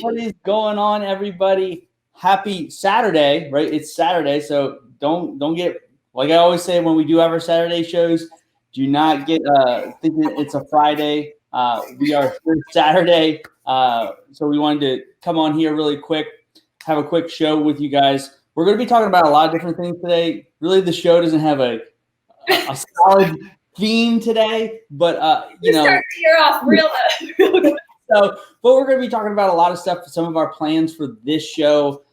What is going on, everybody? Happy Saturday, right? It's Saturday, so don't get, like I always say when we do have our Saturday shows, do not get thinking it's a Friday. We are here Saturday, so we wanted to come on here really quick, have a quick show with you guys. We're going to be talking about a lot of different things today. Really, the show doesn't have a solid theme today, but you know, start the year off real good. So, but we're going to be talking about a lot of stuff. Some of our plans for this show,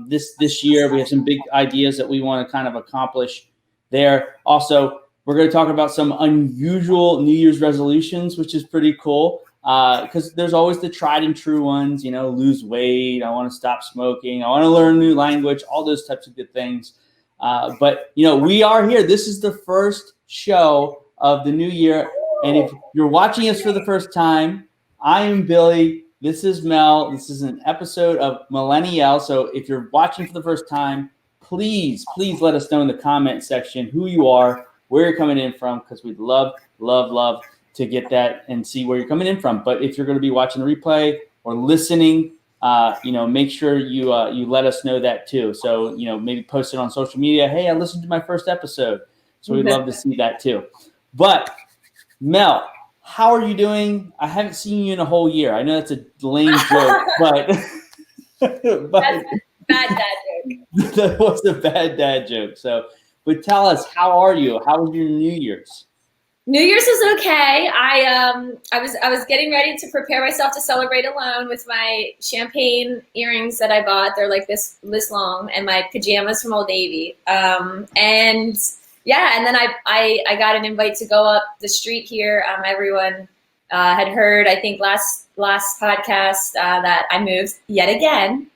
this year. We have some big ideas that we want to kind of accomplish there. Also, we're going to talk about some unusual New Year's resolutions, which is pretty cool because there's always the tried and true ones. You know, lose weight. I want to stop smoking. I want to learn a new language. All those types of good things. But you know, we are here. This is the first show of the new year, and if you're watching us for the first time, I am Billy. This is Mel. This is an episode of Millennial. So if you're watching for the first time, please let us know in the comment section who you are, where you're coming in from, because we'd love to get that and see where you're coming in from. But if you're going to be watching the replay or listening, make sure you let us know that too. So, maybe post it on social media. Hey, I listened to my first episode. So we'd love to see that too. But Mel, how are you doing? I haven't seen you in a whole year. I know that's a lame joke, but that's a bad dad joke. That was a bad dad joke. So, but tell us, how are you? How was your New Year's? New Year's was okay. I was getting ready to prepare myself to celebrate alone with my champagne earrings that I bought. They're like this long, and my pajamas from Old Navy. And then I got an invite to go up the street here. Everyone had heard, I think last podcast that I moved yet again,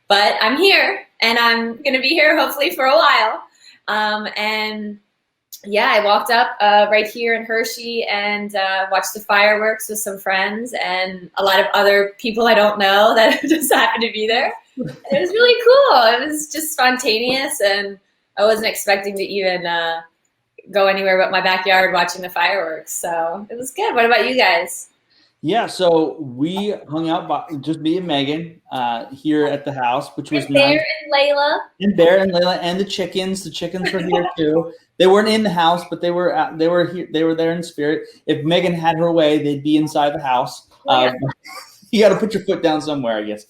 but I'm here and I'm going to be here hopefully for a while. I walked up right here in Hershey and watched the fireworks with some friends and a lot of other people I don't know that just happened to be there. And it was really cool. It was just spontaneous, and I wasn't expecting to even go anywhere but my backyard watching the fireworks. So it was good. What about you guys? Yeah, so we hung out, just me and Megan, here at the house, which was nice. Bear and Layla, and the chickens. The chickens were here too. They weren't in the house, but they were here. They were there in spirit. If Megan had her way, they'd be inside the house. You got to put your foot down somewhere, I guess.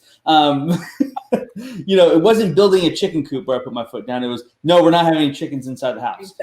It wasn't building a chicken coop where I put my foot down. It was, no, we're not having any chickens inside the house.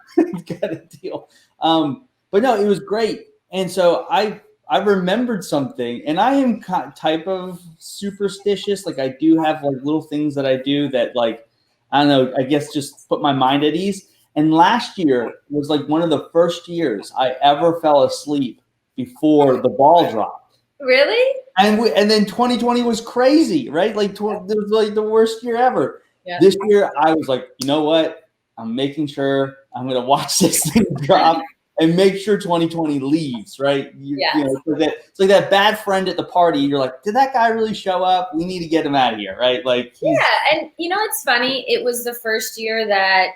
Got a deal. But no, it was great. And so I remembered something, and I am type of superstitious. Like I do have like little things that I do that, like, I don't know, I guess just put my mind at ease. And last year was like one of the first years I ever fell asleep before the ball dropped. Really? And then 2020 was crazy, right? Like it was like the worst year ever. Yeah. This year I was like, you know what? I'm making sure I'm going to watch this thing drop and make sure 2020 leaves, right? It's like that bad friend at the party. You're like, did that guy really show up? We need to get him out of here, right? Like, and it's funny. It was the first year that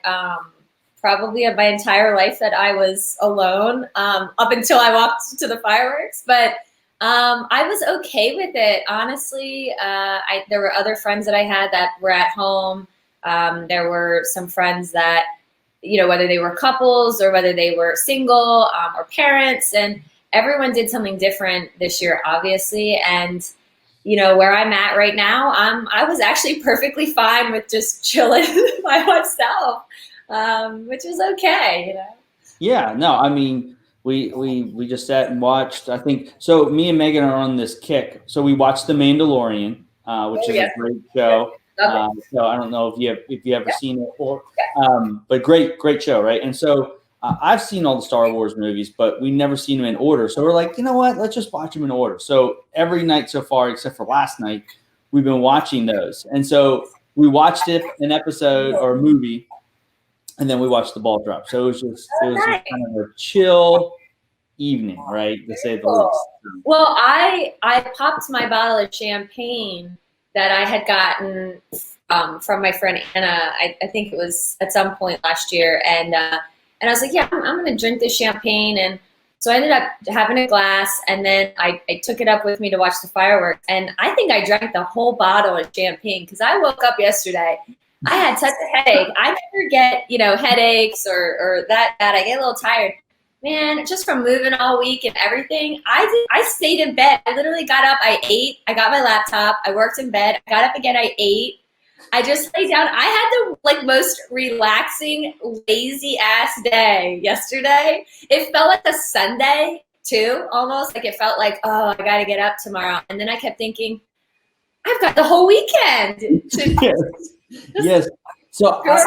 probably of my entire life that I was alone up until I walked to the fireworks. But I was okay with it, honestly. There were other friends that I had that were at home. There were some friends that, whether they were couples or whether they were single or parents, and everyone did something different this year, obviously. And, where I'm at right now, I was actually perfectly fine with just chilling by myself, which is okay, Yeah, no, I mean, we just sat and watched, I think, so me and Megan are on this kick. So we watched The Mandalorian, which is a great show. So I don't know if you ever seen it but great show, right? And so I've seen all the Star Wars movies, but we've never seen them in order. So we're like, you know what? Let's just watch them in order. So every night so far, except for last night, we've been watching those. And so we watched an episode or a movie, and then we watched the ball drop. So it was just kind of a chill evening, right? To say the least. Well, I popped my bottle of champagne that I had gotten from my friend Anna. I think it was at some point last year, and I was like, yeah, I'm going to drink this champagne, and So I ended up having a glass, and then I took it up with me to watch the fireworks. And I think I drank the whole bottle of champagne because I woke up yesterday. I had such a headache. I never get, headaches or that bad. I get a little tired. Man, just from moving all week and everything, I stayed in bed. I literally got up, I ate, I got my laptop, I worked in bed, I got up again, I ate. I just laid down. I had the most relaxing, lazy ass day yesterday. It felt like a Sunday too, almost like it felt like, oh, I got to get up tomorrow. And then I kept thinking, I've got the whole weekend. Yes. So I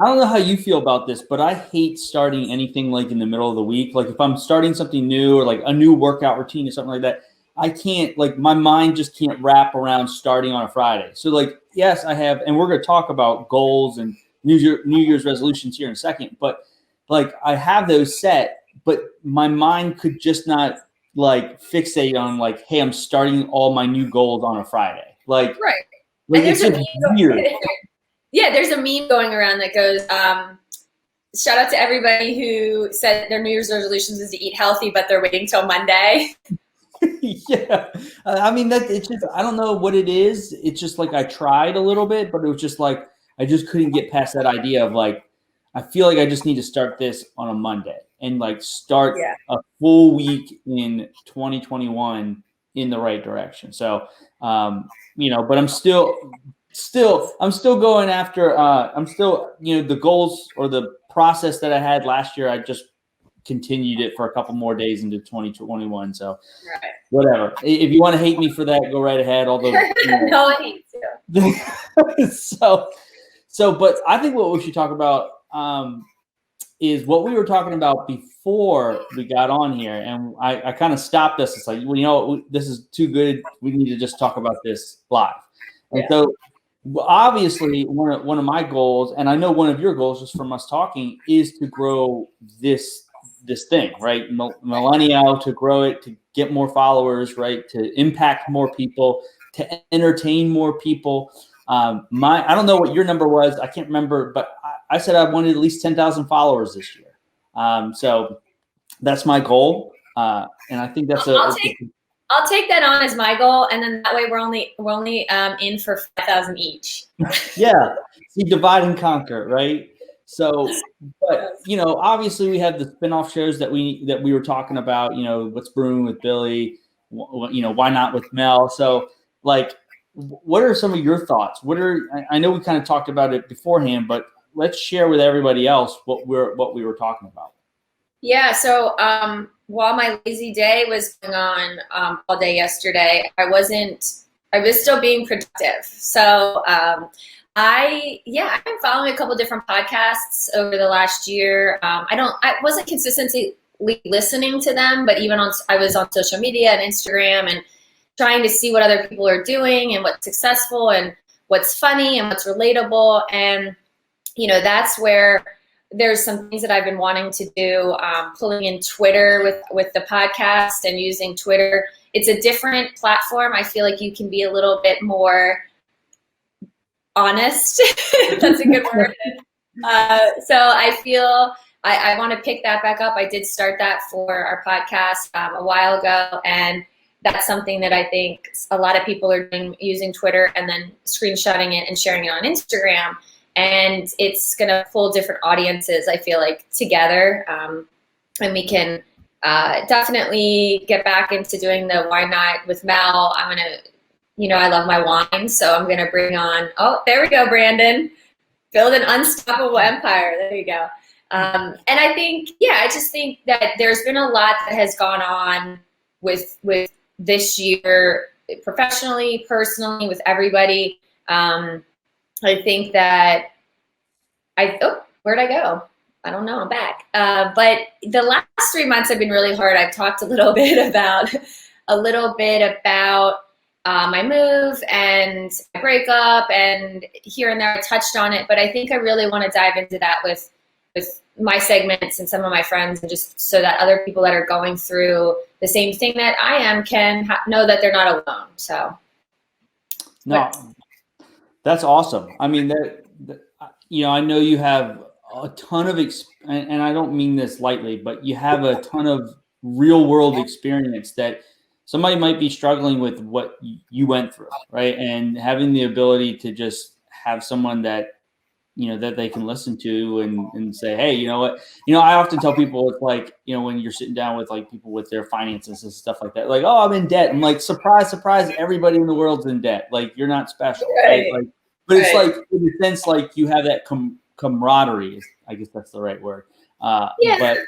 don't know how you feel about this, but I hate starting anything like in the middle of the week. Like if I'm starting something new or like a new workout routine or something like that, I can't, like my mind just can't wrap around starting on a Friday. So like, yes, I have, and we're going to talk about goals and New Year's resolutions here in a second, but like I have those set, but my mind could just not like fixate on like, hey, I'm starting all my new goals on a Friday. Like, right. Like, and there's it's weird. Yeah, there's a meme going around that goes, shout out to everybody who said their New Year's resolutions is to eat healthy, but they're waiting till Monday. Yeah. I mean, it's just, I don't know what it is. It's just like I tried a little bit, but it was just like, I just couldn't get past that idea of like, I feel like I just need to start this on a Monday and like start a full week in 2021 in the right direction. So, but I'm still going after, I'm still, the goals or the process that I had last year, I just continued it for a couple more days into 2021. So whatever. If you want to hate me for that, go right ahead. Although no, I hate you. So, but I think what we should talk about is what we were talking about before we got on here. And I kind of stopped us. It's like, well, this is too good. We need to just talk about this live. And so obviously one of my goals, and I know one of your goals just from us talking, is to grow this thing, right? Millennial, to grow it, to get more followers, right? To impact more people, to entertain more people. I don't know what your number was. I can't remember, but I said I wanted at least 10,000 followers this year. So that's my goal. And I think that's I'll take that on as my goal, and then that way we're only in for 5,000 each. Yeah, see, divide and conquer, right? So, but obviously we have the spinoff shows that we were talking about. What's brewing with Billy, why not with Mel? So, like, what are some of your thoughts? I know we kind of talked about it beforehand, but let's share with everybody else what we were talking about. Yeah. So while my lazy day was going on all day yesterday, I was still being productive. So I've been following a couple different podcasts over the last year. I wasn't consistently listening to them, but I was on social media and Instagram and trying to see what other people are doing and what's successful and what's funny and what's relatable. And, that's where there's some things that I've been wanting to do, pulling in Twitter with the podcast and using Twitter. It's a different platform. I feel like you can be a little bit more honest. That's a good word. So I feel I want to pick that back up. I did start that for our podcast a while ago, and that's something that I think a lot of people are doing, using Twitter and then screenshotting it and sharing it on Instagram. And it's going to pull different audiences, I feel like, together. And we can definitely get back into doing the Why Not with Mel. I'm going to, I love my wine. So I'm going to bring on, oh, there we go, Brandon. Build an unstoppable empire. There you go. And I think, I just think that there's been a lot that has gone on with this year, professionally, personally, with everybody. I think that where'd I go? I don't know. I'm back. But the last 3 months have been really hard. I've talked a little bit about my move and my breakup, and here and there I touched on it. But I think I really want to dive into that with my segments and some of my friends, and just so that other people that are going through the same thing that I am can know that they're not alone. So, no. That's awesome. I mean, I know you have a ton of and I don't mean this lightly, but you have a ton of real world experience that somebody might be struggling with what you went through, right? And having the ability to just have someone that that they can listen to and say, hey, you know what? I often tell people it's like, when you're sitting down with like people with their finances and stuff like that, like, oh, I'm in debt. I'm like, surprise, surprise, everybody in the world's in debt. Like, you're not special, right? Like, but it's like, in a sense, like you have that camaraderie. I guess that's the right word. Yeah. But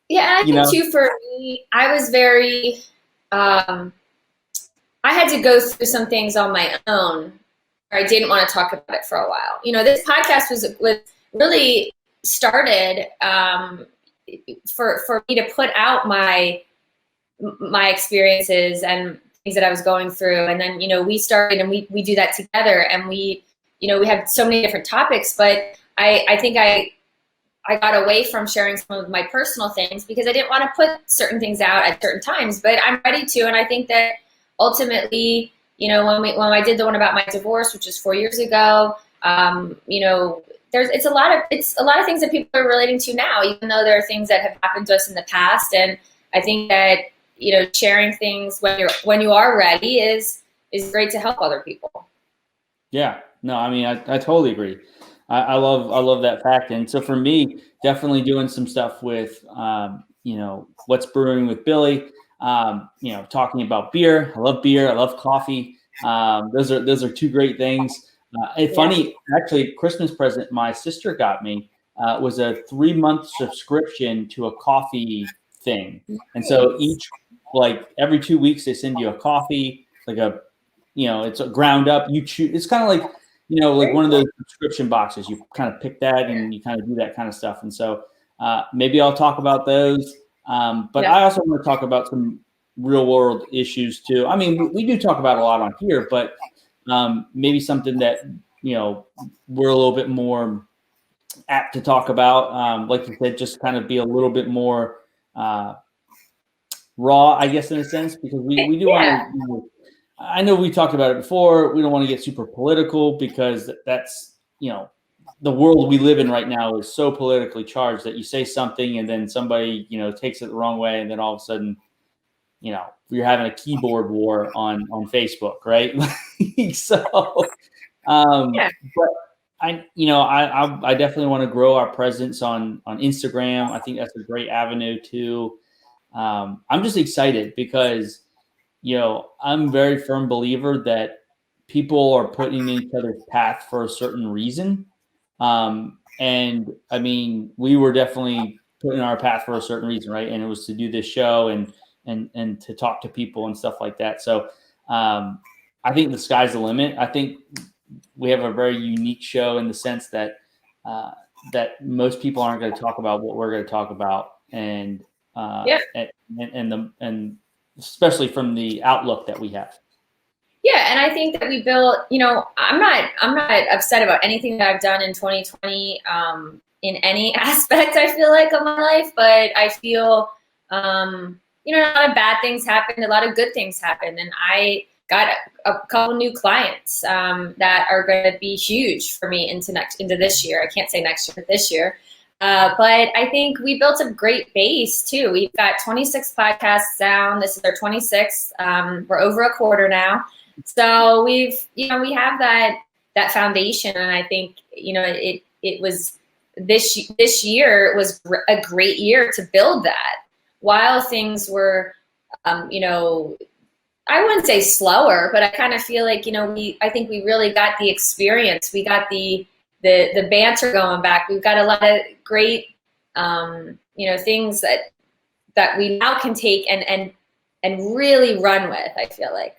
yeah, I think too, for me, I was very, I had to go through some things on my own. I didn't want to talk about it for a while. This podcast was really started for me to put out my experiences and things that I was going through. And then, we started and we do that together, and we have so many different topics, but I think I got away from sharing some of my personal things because I didn't want to put certain things out at certain times, but I'm ready to. And I think that ultimately, when I did the one about my divorce, which is 4 years ago, it's a lot of things that people are relating to now, even though there are things that have happened to us in the past. And I think that, sharing things when you are ready is great to help other people. Yeah, no, I mean, I totally agree. I love that fact. And so for me, definitely doing some stuff with, what's brewing with Billy, talking about beer. I love beer. I love coffee. Those are two great things. Funny, actually, Christmas present my sister got me was a 3-month subscription to a coffee thing. And so every 2 weeks, they send you a coffee, like it's a ground up. You choose. It's kind of like, like one of those subscription boxes. You kind of pick that and you kind of do that kind of stuff. And so maybe I'll talk about those. But I also want to talk about some real world issues too. I mean, we do talk about a lot on here, but maybe something that, we're a little bit more apt to talk about. Like you said, just kind of be a little bit more raw, I guess, in a sense, because we do want to, I know we talked about it before. We don't want to get super political because that's, the world we live in right now is so politically charged that you say something and then somebody, takes it the wrong way. And then all of a sudden, you're having a keyboard war on Facebook, right? So, but I definitely want to grow our presence on Instagram. I think that's a great avenue too. I'm just excited because, I'm a very firm believer that people are putting in each other's path for a certain reason. And I mean, we were definitely put in our path for a certain reason, right? And it was to do this show and to talk to people and stuff like that. So I think the sky's the limit. I think we have a very unique show in the sense that that most people aren't going to talk about what we're going to talk about, and especially from the outlook that we have. Yeah, and I think that we built, I'm not upset about anything that I've done in 2020 in any aspect, I feel like, of my life, but I feel, a lot of bad things happened, a lot of good things happened, and I got a couple new clients that are going to be huge for me into this year. I can't say next year, but this year. But I think we built a great base too. We've got 26 podcasts down. This is our 26th. We're over a quarter now. So we have that foundation. And I think, it was this year was a great year to build that while things were, I wouldn't say slower, but I kind of feel like, I think we really got the experience. We got the banter going back. We've got a lot of great, things that we now can take and really run with, I feel like.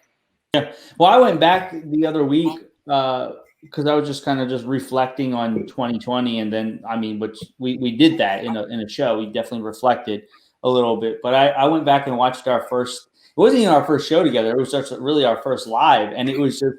Yeah. Well, I went back the other week because I was just kind of just reflecting on 2020. And then, which we did that in a show. We definitely reflected a little bit. But I went back and watched our first, it wasn't even our first show together. It was just really our first live. And it was just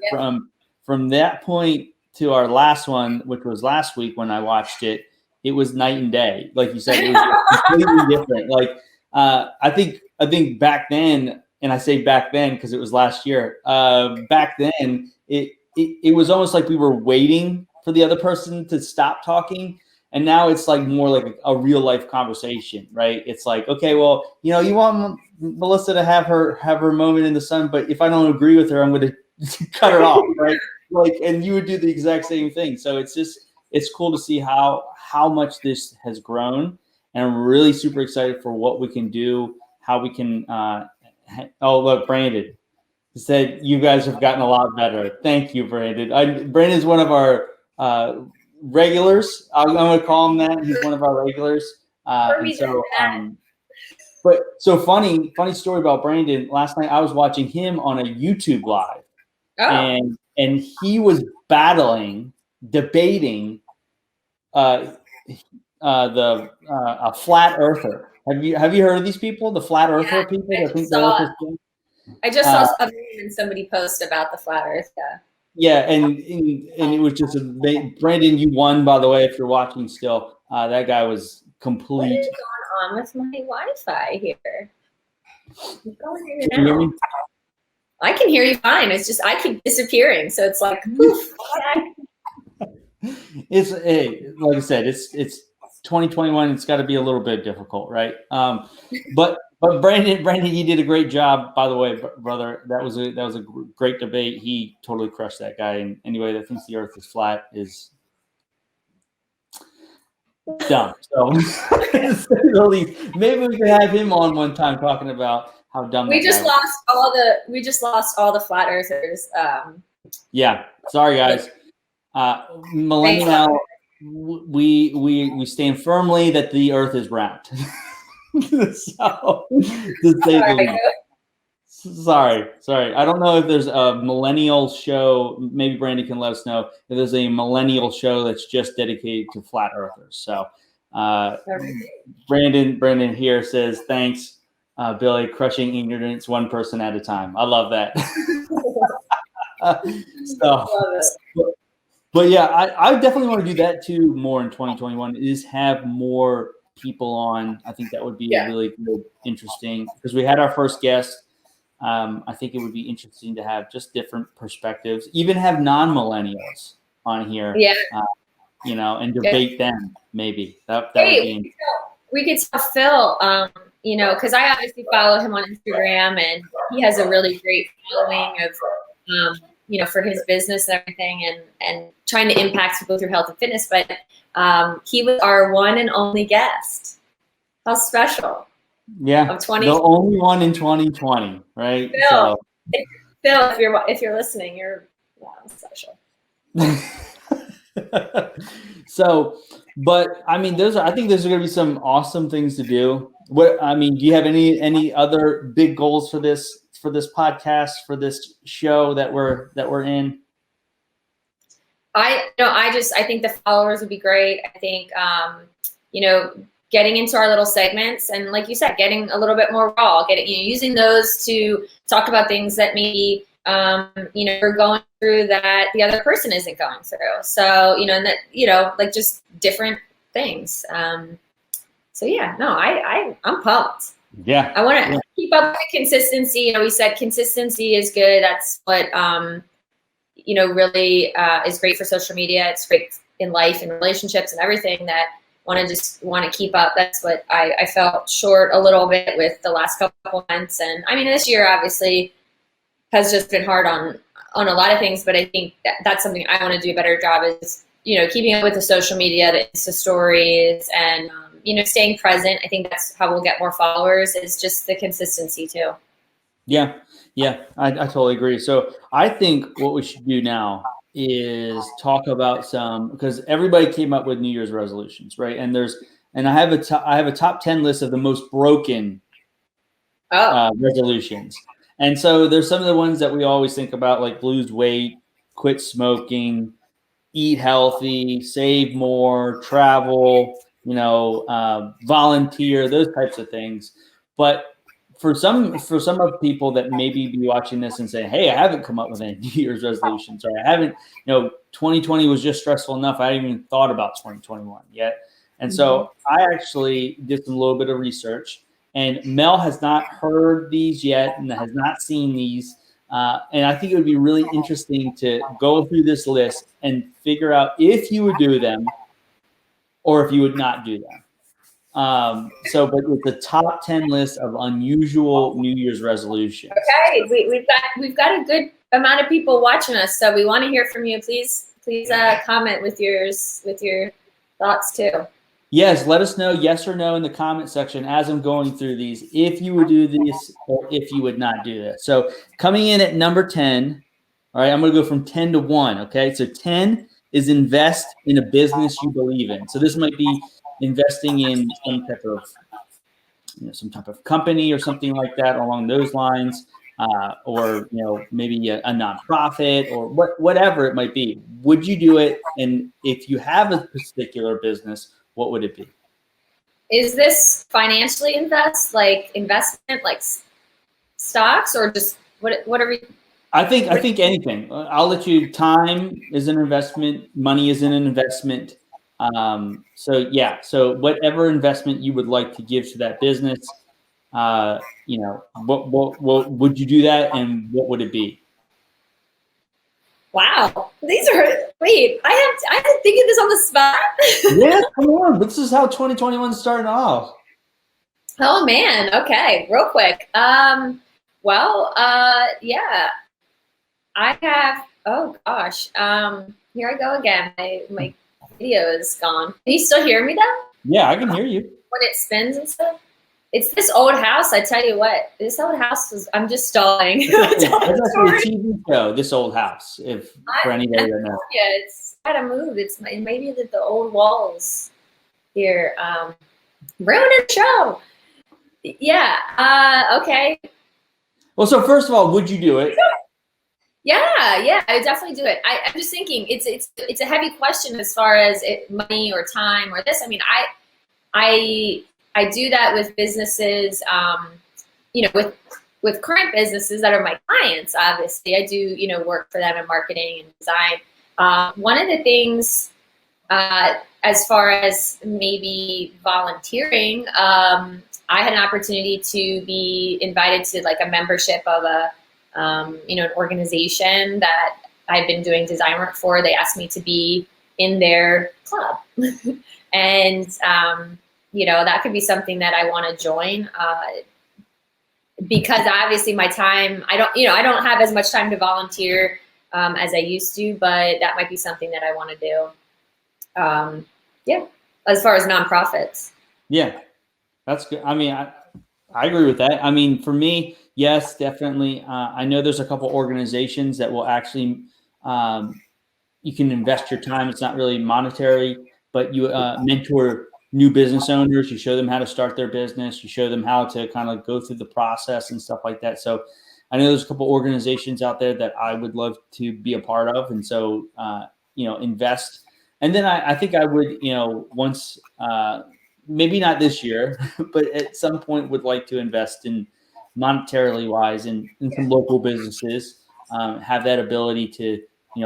from that point to our last one, which was last week when I watched it, it was night and day. Like you said, it was completely different. Like I think back then, and I say back then because it was last year. Back then, it was almost like we were waiting for the other person to stop talking, And now it's like more like a real life conversation, right? It's like, okay, well, you want Melissa to have her moment in the sun, but if I don't agree with her, I'm going to cut her off, right? Like, and you would do the exact same thing. So it's cool to see how much this has grown, and I'm really super excited for what we can do, how we can. Oh, look, Brandon said you guys have gotten a lot better. Thank you, Brandon. Brandon's one of our regulars. I'm going to call him that. He's one of our regulars. And so, but so funny story about Brandon. Last night I was watching him on a YouTube live, and he was debating a flat earther. Have you heard of these people? The flat earther people that think the Earth is flat? I just saw somebody post about the flat Earth. Yeah, and it was just Brandon. You won, by the way, if you're watching still. That guy was complete. What is going on with my Wi-Fi here? Can you hear me? I can hear you fine. It's just I keep disappearing, so it's like poof. It's like I said, it's 2021. It's got to be a little bit difficult, right? But Brandon, you did a great job, by the way, brother. That was a great debate. He totally crushed that guy. And anybody that thinks the Earth is flat is dumb. So maybe we could have him on one time talking about how dumb. We just lost all the flat earthers. Yeah, sorry guys. Millennial, we stand firmly that the Earth is round. So, sorry. I don't know if there's a millennial show. Maybe Brandy can let us know if there's a millennial show that's just dedicated to flat earthers. So, Brandon here says thanks, Billy. Crushing ignorance one person at a time. I love that. But yeah, I definitely want to do that too more in 2021. Is have more people on. I think that would be really good, interesting, because we had our first guest. I think it would be interesting to have just different perspectives, even have non-millennials on here, and debate them. Maybe that would be. We could tell Phil, because I obviously follow him on Instagram, and he has a really great following of, for his business and everything, and trying to impact people through health and fitness. But he was our one and only guest. How special! Yeah, the only one in 2020, right? Phil, if you're listening, you're special. So, but I mean, I think those are going to be some awesome things to do. Do you have any other big goals for this podcast, for this show that we're in? I think the followers would be great. I think, getting into our little segments, and like you said, getting a little bit more raw, using those to talk about things that maybe, we're going through that the other person isn't going through. So, like just different things. I'm pumped. Yeah. I want to keep up with the consistency. We said consistency is good. That's what, really is great for social media. It's great in life and relationships and everything, that want to keep up. That's what I felt short a little bit with the last couple months. And I mean, this year obviously has just been hard on a lot of things, but I think that's something I want to do a better job is, keeping up with the social media, the Insta stories, and, staying present. I think that's how we'll get more followers, is just the consistency too. Yeah, I totally agree. So I think what we should do now is talk about because everybody came up with New Year's resolutions, right? And I have a top 10 list of the most broken resolutions. And so there's some of the ones that we always think about, like lose weight, quit smoking, eat healthy, save more, travel, volunteer, those types of things. But for some of people that maybe be watching this and say, hey, I haven't come up with any New Year's resolutions, or I haven't, 2020 was just stressful enough. I haven't even thought about 2021 yet. And so I actually did a little bit of research, and Mel has not heard these yet and has not seen these. And I think it would be really interesting to go through this list and figure out if you would do them, or if you would not do them. But with the top 10 list of unusual New Year's resolutions. Okay, we've got a good amount of people watching us, so we want to hear from you. Please comment with your thoughts too. Yes, let us know yes or no in the comment section as I'm going through these, if you would do this or if you would not do that. So coming in at number 10, all right, I'm going to go from 10 to 1, okay? So 10 is invest in a business you believe in. So this might be investing in some type of company or something like that along those lines, or maybe a nonprofit or whatever it might be. Would you do it? And if you have a particular business, what would it be? Is this financially investment, like stocks, or just what are we? I think anything. I'll let you. Time is an investment. Money is an investment. So whatever investment you would like to give to that business, what would you do that, and what would it be? Wow, wait, I have to think of this on the spot. Yeah, come on. This is how 2021 started off. Oh man, okay, real quick. Yeah, I have. Oh gosh, here I go again. My video is gone. Can you still hear me though? Yeah, I can hear you. When it spins and stuff. It's this old house. I tell you what, this old house is. I'm just stalling. It's actually a TV show. This Old House. For anybody that knows. Yeah, it's gotta move. It's maybe the old walls here. Ruining the show. Yeah. Okay. Well, so first of all, would you do it? Yeah, I would definitely do it. I'm just thinking it's a heavy question as far as money or time or this. I mean, I do that with businesses, with current businesses that are my clients. Obviously, I do work for them in marketing and design. One of the things, as far as maybe volunteering, I had an opportunity to be invited to like a membership of an organization that I've been doing design work for. They asked me to be in their club, and that could be something that I want to join, because obviously my time, I don't have as much time to volunteer as I used to, but that might be something that I want to do. As far as nonprofits. Yeah, that's good. I mean, I agree with that. I mean, for me, yes, definitely. I know there's a couple organizations that will actually, you can invest your time. It's not really monetary, but you mentor new business owners. You show them how to start their business. You show them how to kind of go through the process and stuff like that. So I know there's a couple organizations out there that I would love to be a part of. And so, invest. And then I think I would, once, maybe not this year, but at some point would like to invest in monetarily wise in some local businesses, have that ability to,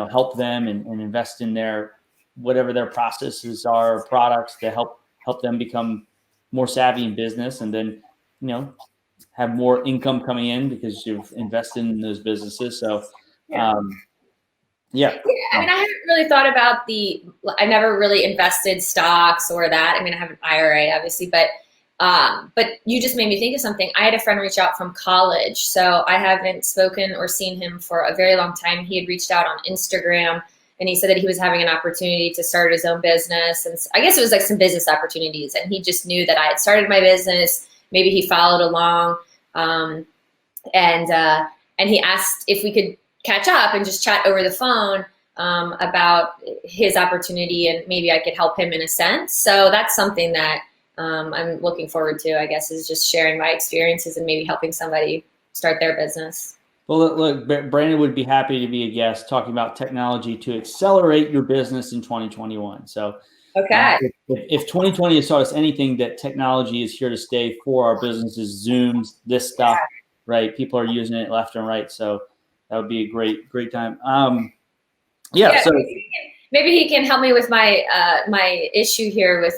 help them and invest in whatever their processes are, or products to help them become more savvy in business, and then, have more income coming in because you've invested in those businesses. So, I mean, I haven't really thought about I never really invested stocks or that. I mean, I have an IRA obviously, but you just made me think of something. I had a friend reach out from college, so I haven't spoken or seen him for a very long time. He had reached out on Instagram, and he said that he was having an opportunity to start his own business. And I guess it was like some business opportunities. And he just knew that I had started my business. Maybe he followed along. And he asked if we could catch up and just chat over the phone about his opportunity, and maybe I could help him in a sense. So that's something that I'm looking forward to, I guess, is just sharing my experiences and maybe helping somebody start their business. Well, look, Brandon would be happy to be a guest talking about technology to accelerate your business in 2021. So, okay, if 2020 has taught us anything, that technology is here to stay for our businesses, Zooms, this stuff, right? People are using it left and right. So that would be a great time. So maybe he can help me with my my issue here with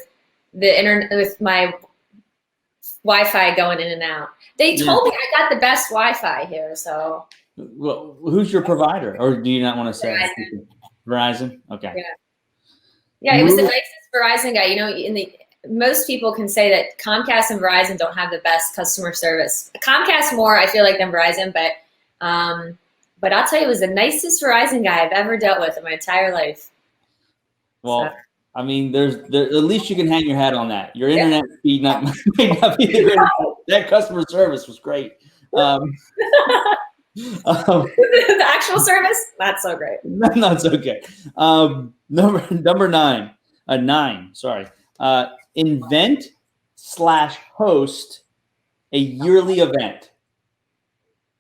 the internet, with my Wi-Fi going in and out. They told me I got the best Wi-Fi here. So, well, who's your provider, or do you not want to say? Verizon. Okay. Yeah, it was the nicest Verizon guy. Most people can say that Comcast and Verizon don't have the best customer service. Comcast more, I feel like, than Verizon, but I'll tell you, it was the nicest Verizon guy I've ever dealt with in my entire life. Well, so. I mean, at least you can hang your hat on that. Your internet speed might not be the greatest. That customer service was great. The actual service, not so great. Not so good. Number 9. Sorry. Invent/host a yearly event.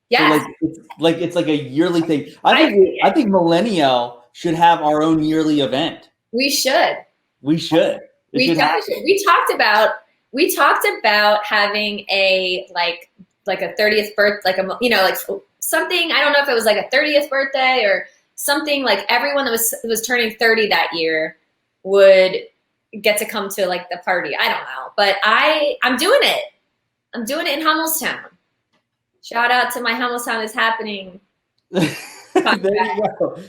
Yes. So it's like a yearly thing. I think Millennial should have our own yearly event. We should. We should. We talked about having a like a 30th birthday, like something. I don't know if it was like a 30th birthday or something, like everyone that was turning 30 that year would get to come to like the party. I don't know, but I'm doing it. I'm doing it in Hummelstown. Shout out to my Hummelstown is happening. There you go.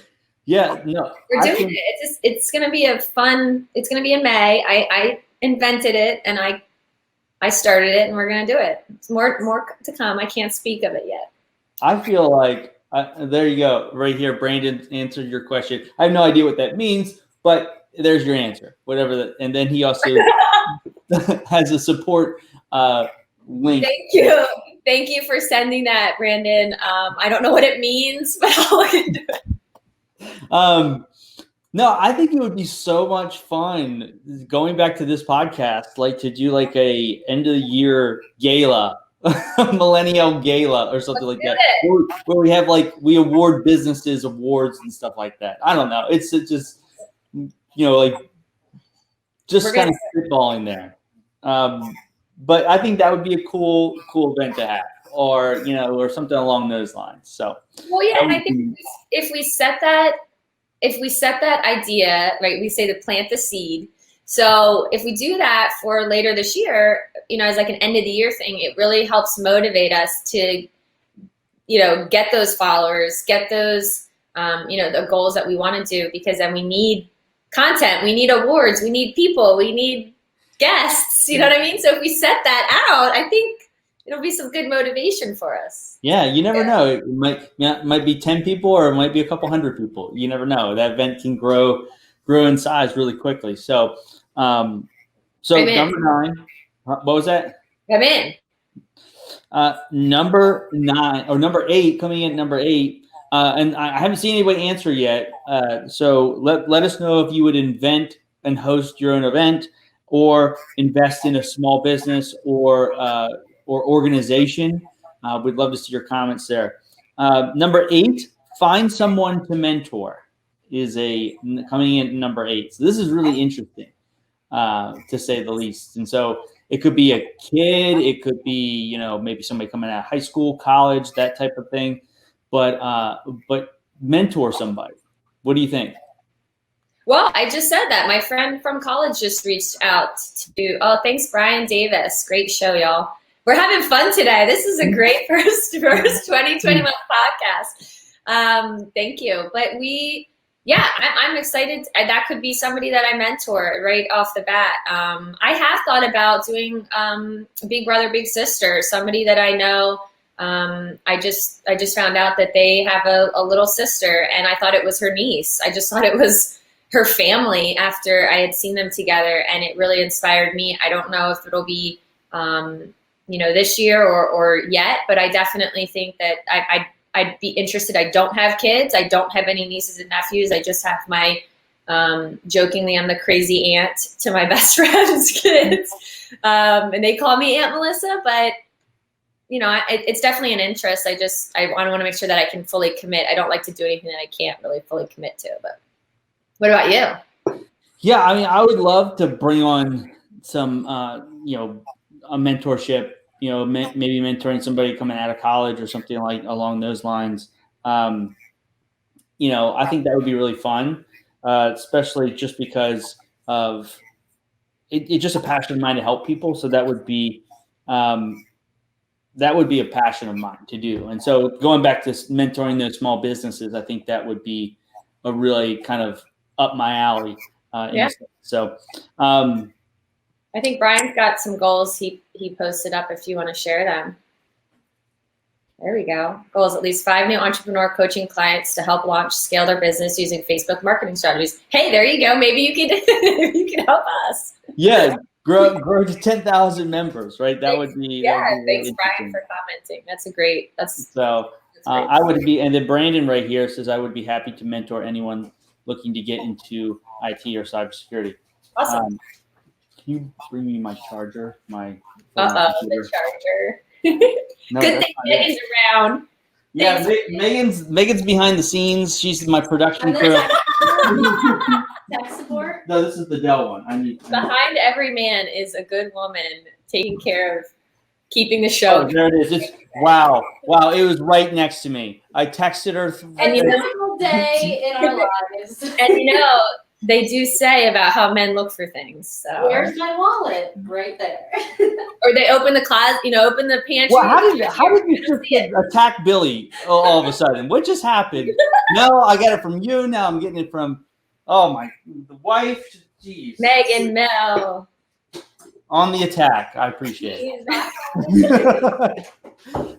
Yeah, no. We're doing it. It's going to be it's going to be in May. I invented it and I started it and we're going to do it. It's more to come. I can't speak of it yet. I feel like, there you go. Right here, Brandon answered your question. I have no idea what that means, but there's your answer. Whatever that, and then he also has a support link. Thank you for sending that, Brandon. I don't know what it means, but I'll look into it. No, I think it would be so much fun going back to this podcast, like to do like a end of the year gala, millennial gala or something like that, where we have we award businesses awards and stuff like that. I don't know. It's just, just kind of spitballing there. But I think that would be a cool event to have, or something along those lines. So, well, yeah, and I think if we set that idea, right, we say to plant the seed. So if we do that for later this year, as like an end of the year thing, it really helps motivate us to, get those followers, get those, the goals that we want to do, because then we need content, we need awards, we need people, we need guests, you know what I mean? So if we set that out, I think it'll be some good motivation for us. Yeah, you never know. It might be 10 people or it might be a couple hundred people. You never know. That event can grow in size really quickly. So, number 9, what was that? I'm in. Number 9 or number 8, coming in at number 8. And I haven't seen anybody answer yet. So let us know if you would invent and host your own event, or invest in a small business or organization. We'd love to see your comments there. Number 8, find someone to mentor is coming in at number 8. So this is really interesting, to say the least. And so it could be a kid, it could be, maybe somebody coming out of high school, college, that type of thing. But mentor somebody. What do you think? Well, I just said that. My friend from college just reached out thanks, Brian Davis. Great show, y'all. We're having fun today. This is a great first 2021 podcast. Thank you. But I'm excited. That could be somebody that I mentor right off the bat. I have thought about doing Big Brother, Big Sister, somebody that I know. I just found out that they have a little sister, and I thought it was her niece. I just thought it was her family after I had seen them together, and it really inspired me. I don't know if it'll be, this year or yet, but I definitely think that I'd be interested. I don't have kids. I don't have any nieces and nephews. I just have my, jokingly, I'm the crazy aunt to my best friend's kids. And they call me Aunt Melissa, but it's definitely an interest. I want to make sure that I can fully commit. I don't like to do anything that I can't really fully commit to, but what about you? Yeah, I mean, I would love to bring on some, a mentorship, maybe mentoring somebody coming out of college or something along those lines. I think that would be really fun, especially just because of it's just a passion of mine to help people. So that would be a passion of mine to do. And so going back to mentoring those small businesses, I think that would be a really kind of up my alley. Yeah. So, I think Brian's got some goals he posted up if you want to share them. There we go. Goals: at least 5 new entrepreneur coaching clients to help launch, scale their business using Facebook marketing strategies. Hey, there you go. Maybe you can help us. Yeah, grow to 10,000 members, right? That would be thanks Brian for commenting. That's great. I would be, and then Brandon right here says I would be happy to mentor anyone looking to get into IT or cybersecurity. Awesome. Can you bring me my charger? The charger. No, good thing Megan's around. Yeah, Megan's behind the scenes. She's my production crew. Tech support? No, this is the Dell one. Behind every man is a good woman taking care of keeping the show. Oh, there it is. Wow. It was right next to me. I texted her. And single day in our lives. And they do say about how men look for things. So where's my wallet? Right there. Or they open the closet, open the pantry. Well, how did you just attack Billy all of a sudden? What just happened? No, I got it from you. Now I'm getting it from the wife. Jeez. Megan Mel. On the attack. I appreciate it.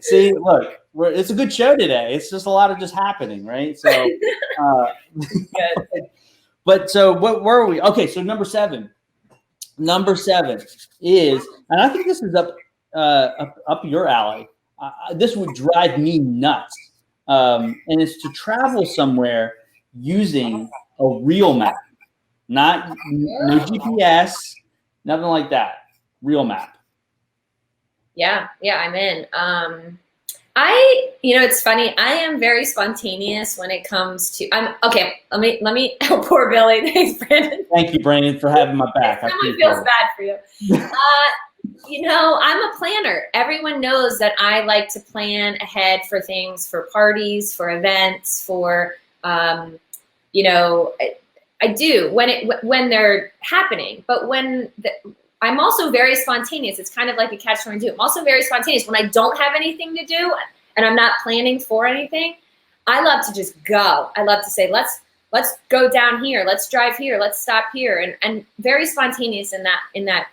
See, look, it's a good show today. It's just a lot of just happening, right? So, but so where are we? Okay, so number seven. Number 7 is, and I think this is up your alley. This would drive me nuts, and it's to travel somewhere using a real map, no GPS, nothing like that. Real map. Yeah, I'm in. It's funny. I am very spontaneous when it comes to. Let me. Oh, poor Billy. Thanks, Brandon. Thank you, Brandon, for having my back. Someone feels bad for you. I'm a planner. Everyone knows that I like to plan ahead for things, for parties, for events, for I do when they're happening. But I'm also very spontaneous. It's kind of like a catch-22. I'm also very spontaneous when I don't have anything to do and I'm not planning for anything. I love to just go. I love to say, let's go down here. Let's drive here. Let's stop here. And very spontaneous in that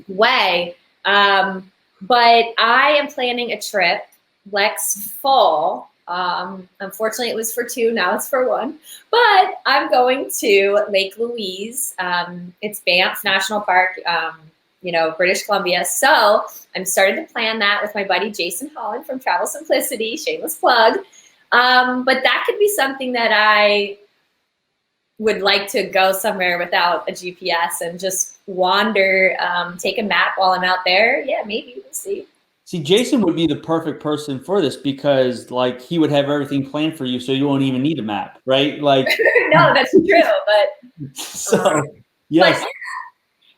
way. But I am planning a trip next fall. Unfortunately, it was for 2. Now it's for 1. But I'm going to Lake Louise. It's Banff National Park, British Columbia. So I'm starting to plan that with my buddy Jason Holland from Travel Simplicity. Shameless plug. But that could be something that I would like to go somewhere without a GPS and just wander, take a map while I'm out there. Yeah, maybe. We'll see. See, Jason would be the perfect person for this because, he would have everything planned for you, so you won't even need a map, right? No, that's true. But so, yes. But,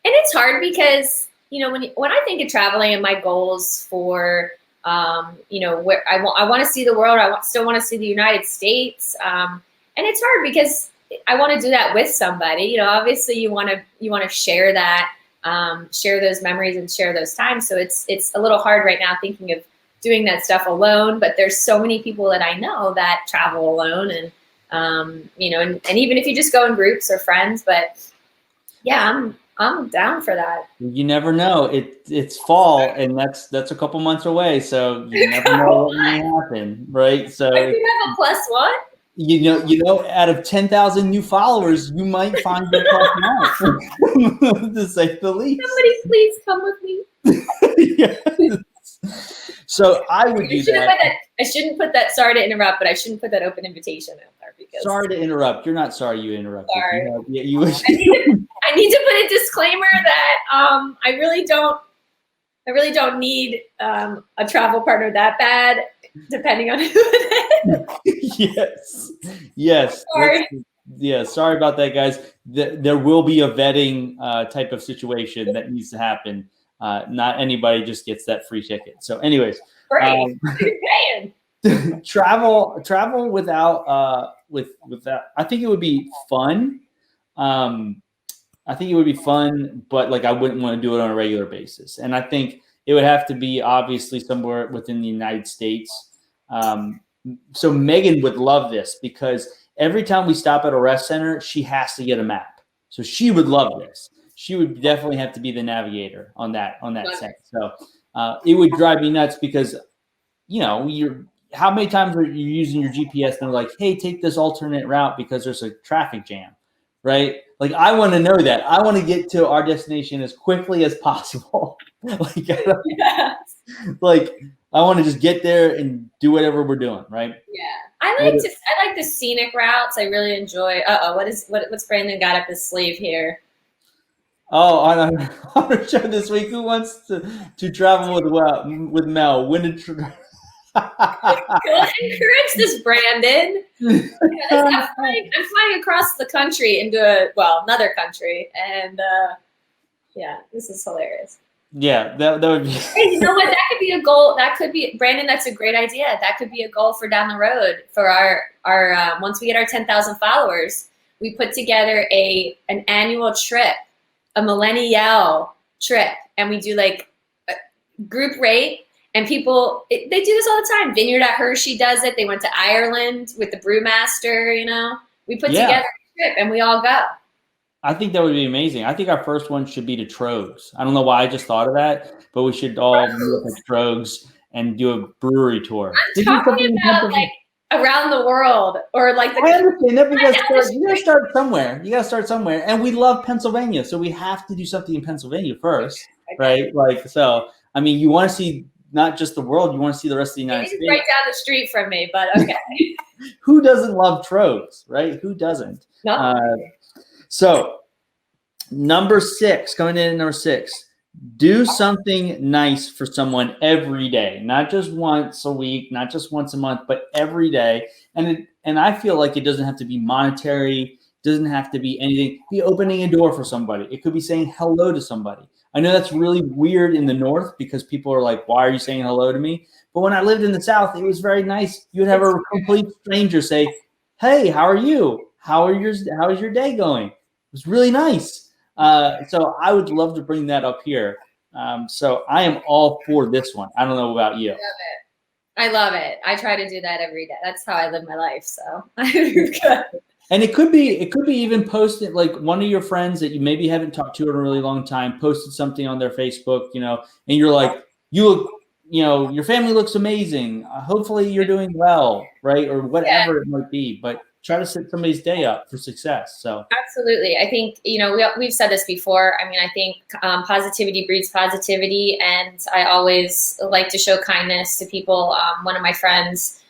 and it's hard because when I think of traveling and my goals for where I want to see the world, still want to see the United States, and it's hard because I want to do that with somebody. Obviously, you want to share that. Share those memories and share those times. So it's a little hard right now thinking of doing that stuff alone, but there's so many people that I know that travel alone and even if you just go in groups or friends, but yeah, I'm down for that. You never know. It's fall and that's a couple months away. So you never know what may happen. Right. So if you have a +1. Out of 10,000 new followers, you might find your +1, to say the least. Somebody please come with me. Yes. So I would do that. I shouldn't put that. Sorry to interrupt, but I shouldn't put that open invitation out there because. Sorry to interrupt. You're not sorry you interrupted. Sorry. I need to put a disclaimer that I really don't need a travel partner that bad. Depending on who it is. Yes. Sorry. Sorry about that, guys. There will be a vetting type of situation that needs to happen. Not anybody just gets that free ticket. So, anyways, travel without without. I think it would be fun. But I wouldn't want to do it on a regular basis. And I think it would have to be obviously somewhere within the United States. So Megan would love this because every time we stop at a rest center, she has to get a map. So she would love this. She would definitely have to be the navigator on that sense. So it would drive me nuts because, how many times are you using your GPS and they're like, hey, take this alternate route because there's a traffic jam, right? Like, I want to know that. I want to get to our destination as quickly as possible. Like, I want to just get there and do whatever we're doing, right? Yeah. I like the scenic routes. I really enjoy. What's Brandon got up his sleeve here? Oh, on our show this week, who wants to travel with Mel? Encourage this, Brandon. I'm flying across the country into another country, and this is hilarious. Yeah, that would be. Hey, you know what? That could be a goal. That could be, Brandon. That's a great idea. That could be a goal for down the road for our once we get our 10,000 followers, we put together an annual trip, a millennial trip, and we do like a group rate. And people, they do this all the time. Vineyard at Hershey does it. They went to Ireland with the brewmaster. We put together a trip and we all go. I think that would be amazing. I think our first one should be to Trogs. I don't know why I just thought of that, but we should all meet up at Trogs and do a brewery tour. I'm talking about like around the world or like the. I understand that because you gotta start somewhere. You gotta start somewhere, and we love Pennsylvania, so we have to do something in Pennsylvania first, right? Like, so I mean, you want to see not just the world, you want to see the rest of the United States. Right down the street from me, but okay. Who doesn't love Trogs, right? Who doesn't? No. So, number 6, coming in at number 6, do something nice for someone every day, not just once a week, not just once a month, but every day. And I feel like it doesn't have to be monetary, doesn't have to be anything. Be opening a door for somebody. It could be saying hello to somebody. I know that's really weird in the North because people are like, why are you saying hello to me? But when I lived in the South, it was very nice. You would have a complete stranger say, hey, how are you? How is your day going? It was really nice. So I would love to bring that up here. So I am all for this one. I don't know about you. I love it. I try to do that every day. That's how I live my life. So And it could be even posted, like one of your friends that you maybe haven't talked to in a really long time posted something on their Facebook, and you're like, you look, your family looks amazing. Hopefully you're doing well, right? Or whatever it might be, but try to set somebody's day up for success. So absolutely. I think, we've said this before. I mean, I think positivity breeds positivity, and I always like to show kindness to people. One of my friends,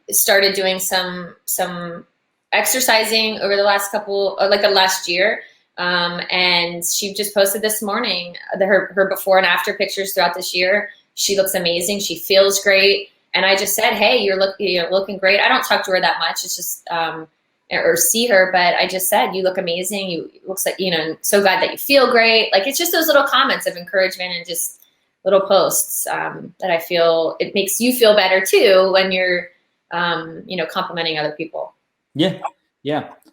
started doing some exercising over the last year. And she just posted this morning her before and after pictures throughout this year. She looks amazing. She feels great. And I just said, hey, you're looking great. I don't talk to her that much. It's just, or see her, but I just said, you look amazing. You looks like, so glad that you feel great. Like, it's just those little comments of encouragement and just little posts that I feel it makes you feel better too when you're, complimenting other people. Yeah.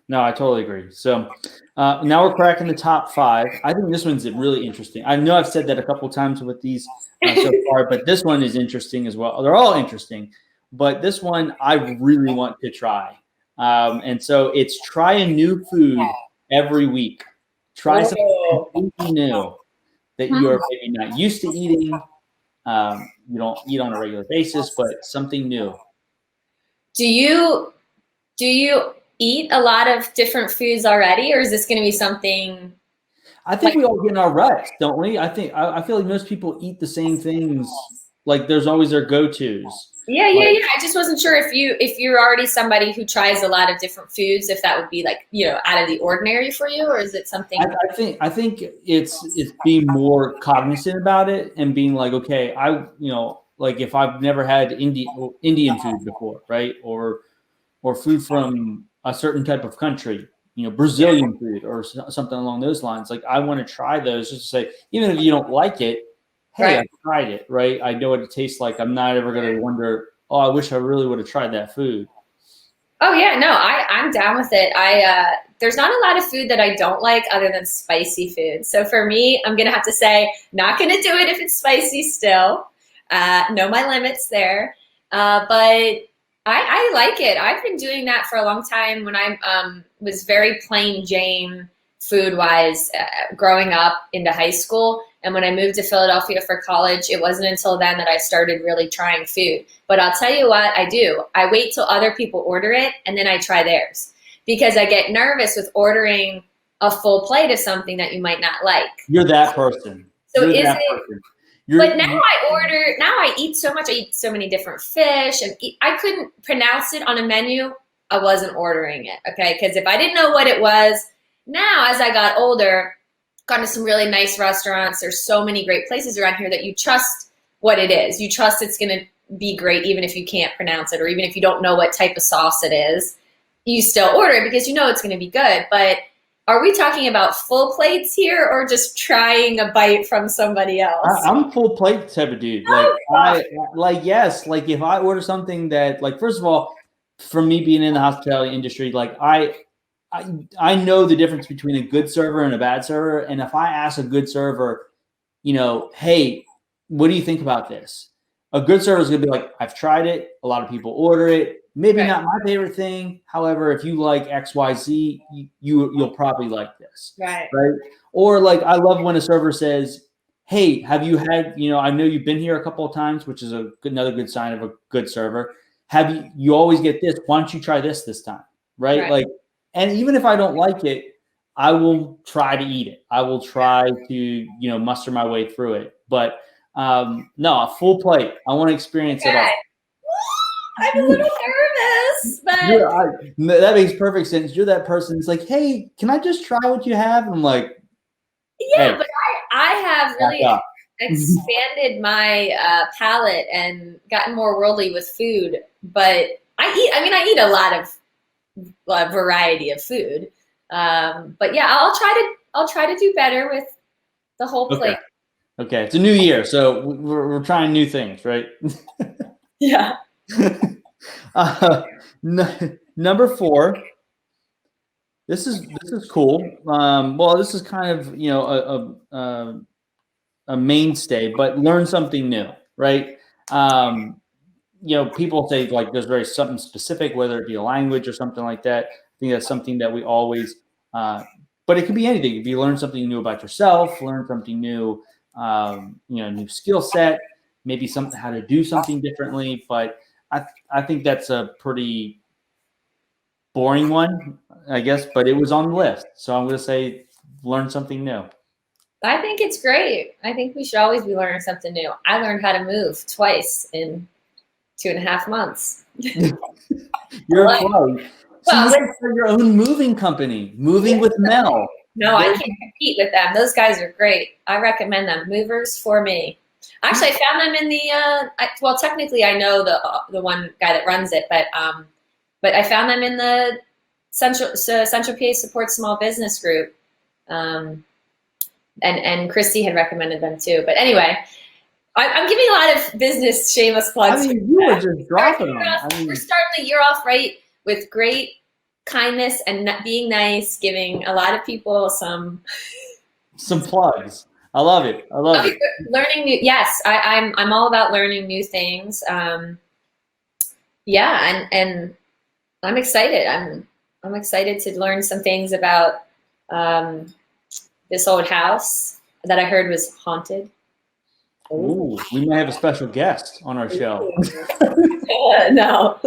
No, I totally agree. So now we're cracking the top 5. I think this one's really interesting. I know I've said that a couple times with these so far, but this one is interesting as well. They're all interesting, but this one I really want to try. And so it's try a new food every week. Try something completely new that you are maybe not used to eating. You don't eat on a regular basis, but something new. Do you eat a lot of different foods already, or is this going to be something? I think we all get in our ruts, don't we? I feel like most people eat the same things. Like, there's always their go-tos. Yeah. I just wasn't sure if you're already somebody who tries a lot of different foods, if that would be like, out of the ordinary for you, or is it something? I think it's being more cognizant about it and being like, okay, like if I've never had Indian food before, right? Or food from a certain type of country, Brazilian food or something along those lines. Like, I want to try those just to say, even if you don't like it, hey, right. I tried it, right? I know what it tastes like. I'm not ever going to wonder, oh, I wish I really would have tried that food. Oh yeah, no, I'm down with it. There's not a lot of food that I don't like other than spicy food. So for me, I'm going to have to say, not going to do it if it's spicy still. Know my limits there. But I like it. I've been doing that for a long time when I was very plain Jane food-wise growing up into high school. And when I moved to Philadelphia for college, it wasn't until then that I started really trying food. But I'll tell you what I do. I wait till other people order it, and then I try theirs. Because I get nervous with ordering a full plate of something that you might not like. You're that person. So You're is that it... person. But now I eat so much. I eat so many different fish, and I couldn't pronounce it on a menu. I wasn't ordering it, okay? Because if I didn't know what it was, now as I got older, gone to some really nice restaurants. There's so many great places around here that you trust what it is. You trust it's going to be great, even if you can't pronounce it, or even if you don't know what type of sauce it is. You still order it because you know it's going to be good. But are we talking about full plates here, or just trying a bite from somebody else? I'm full plate type of dude. Yes. Like if I order something that, like, first of all, for me being in the hospitality industry, like I know the difference between a good server and a bad server. And if I ask a good server, hey, what do you think about this? A good server is going to be like, I've tried it. A lot of people order it. Maybe not my favorite thing. However, if you like X, Y, Z, you'll probably like this. Right. Or like, I love when a server says, hey, have you had, I know you've been here a couple of times, which is another good sign of a good server. You always get this. Why don't you try this time? Right. Like, and even if I don't like it, I will try to eat it. I will try to, muster my way through it. But no, a full plate. I want to experience it all. I'm a little nervous, but that makes perfect sense. You're that person. It's like, hey, can I just try what you have? And I'm like, yeah, hey, but I have really expanded my palate and gotten more worldly with food. But I eat a lot of variety of food. But yeah, I'll try to do better with the whole plate. Okay, it's a new year, so we're trying new things, right? Yeah. Number 4. This is cool. Well, this is kind of a mainstay, but learn something new, right? People say like there's something specific, whether it be a language or something like that. I think that's something that we always. But it could be anything. If you learn something new about yourself, learn something new, new skill set, maybe how to do something differently. But I think that's a pretty boring one, I guess, but it was on the list. So I'm going to say learn something new. I think it's great. I think we should always be learning something new. I learned how to move twice in 2.5 months. You're close. So you have your own moving company, Moving with Mel. No, I can't compete with them. Those guys are great. I recommend them. Movers for me. Actually, I found them in the, technically I know the one guy that runs it, but I found them in the Central PA Support Small Business Group. And Christy had recommended them too. But anyway, I'm giving a lot of business shameless plugs. I mean, you were just dropping them. We're starting the year off right with great kindness and being nice, giving a lot of people some plugs. I love it. Learning new. Yes, I'm all about learning new things. And I'm excited. I'm excited to learn some things about this old house that I heard was haunted. Ooh, we might have a special guest on our show. No.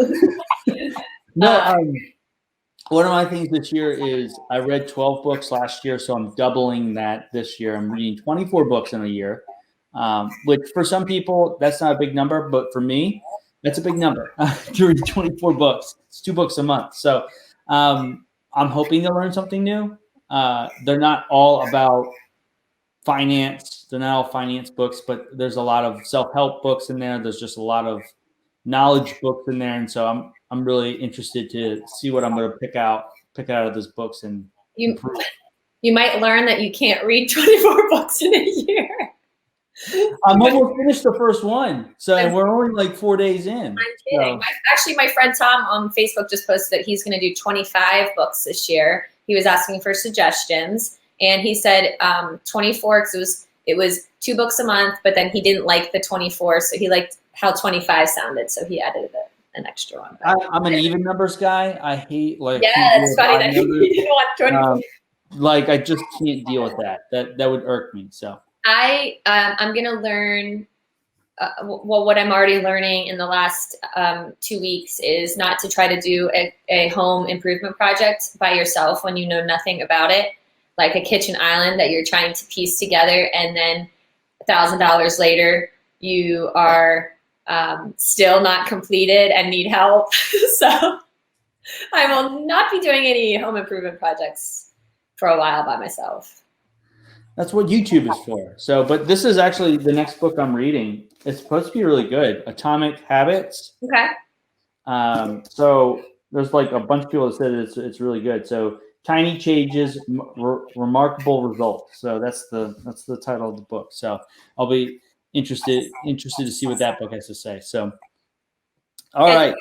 One of my things this year is I read 12 books last year, so I'm doubling that this year. I'm reading 24 books in a year, which for some people, that's not a big number, but for me, that's a big number to read 24 books. It's 2 books a month. So I'm hoping to learn something new. They're not all about finance. They're not all finance books, but there's a lot of self-help books in there. There's just a lot of knowledge books in there. And so I'm really interested to see what I'm going to pick out of those books and improve. You might learn that you can't read 24 books in a year. I'm almost finished the first one. So we're only like 4 days in. I'm kidding. Actually, my friend Tom on Facebook just posted that he's going to do 25 books this year. He was asking for suggestions. And he said 24 because it was 2 books a month, but then he didn't like the 24, so he liked how 25 sounded, so he added it. an extra one. I'm an even numbers guy. I hate like Yeah, it's funny that you numbers. didn't want 24. Like I just can't deal with that. That would irk me. So I'm gonna learn. Well, what I'm already learning in the last 2 weeks is not to try to do a home improvement project by yourself when you know nothing about it, like a kitchen island that you're trying to piece together, and then $1,000 later you are still not completed and need help. So I will not be doing any home improvement projects for a while by myself. that's what YouTube is for. So, but this is actually the next book I'm reading. It's supposed to be really good. Atomic Habits. Okay. So there's like a bunch of people that said it's really good. So tiny changes, remarkable results. So that's the title of the book. So I'll be interested to see what that book has to say. So, all right,